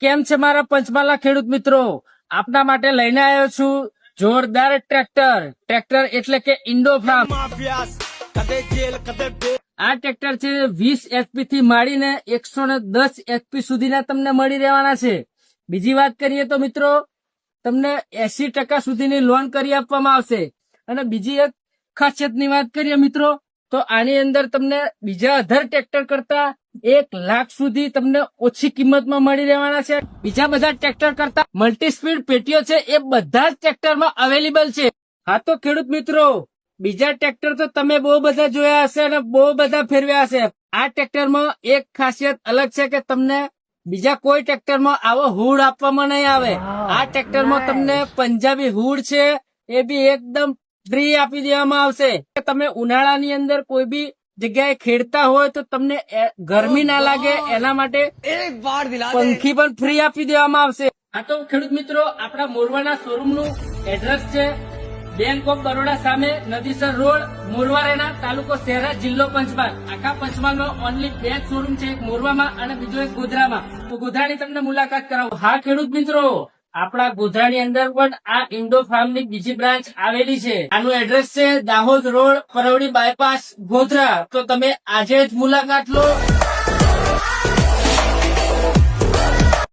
કેમ છે મારા પંચમહાલના ખેડૂત મિત્રો? આપના માટે લઈને આવ્યો છું જોરદાર ટ્રેક્ટર એટલે કે ઇન્ડો ફાર્મ. આ ટ્રેક્ટર છે 20 એચપી થી માંડીને 110 એચપી સુધીના તમને મળી રહેવાના છે. બીજી વાત કરીએ તો મિત્રો, તમને 80% સુધીની લોન કરી આપવામાં આવશે. અને બીજી એક ખાસિયતની વાત કરીએ મિત્રો, તો આની અંદર તમને બીજા અધર ટ્રેક્ટર કરતા 1 લાખ સુધી તમને ઓછી કિંમતમાં મળી રહેવાના છે. બીજા બધા ટ્રેક્ટર કરતા મલ્ટી સ્પીડ પેટીઓ છે એ બધા જ ટ્રેક્ટરમાં અવેલેબલ છે. હા તો ખેડૂત મિત્રો, બીજા ટ્રેક્ટર તો તમે બહુ બધા જોયા હશે અને બહુ બધા ફેરવ્યા હશે. આ ટ્રેક્ટરમાં એક ખાસિયત અલગ છે કે તમને બીજા કોઈ ટ્રેક્ટરમાં આવો હુડ આપવામાં નહીં આવે. આ ટ્રેક્ટરમાં તમને પંજાબી હુડ છે એ બી એકદમ ફ્રી આપી દેવામાં આવશે. તમે ઉનાળાની અંદર કોઈ બી જગ્યાએ ખેડતા હોય તો તમને ગરમી ના લાગે એના માટે પંખી પણ ફ્રી આપી દેવામાં આવશે. આ તો ખેડૂત મિત્રો, આપણા મોરવાના શોરૂમ નું એડ્રેસ છે બેંક ઓફ બરોડા સામે, નદીસર રોડ, મોરવારેના, તાલુકો શહેરા, જિલ્લો પંચમહાલ. આખા પંચમહાલમાં ઓનલી 2 શોરૂમ છે, એક મોરવામાં અને બીજો એક ગોધરામાં. તો ગોધરાની તમને મુલાકાત કરાવો. હા ખેડૂત મિત્રો, આપણા ગોધરાની અંદર પણ આ ઇન્ડો ફાર્મની બીજી બ્રાન્ચ આવેલી છે. આનું એડ્રેસ છે દાહોદ રોડ, પરવડી બાયપાસ, ગોધરા. તો તમે આજે જ મુલાકાત લો.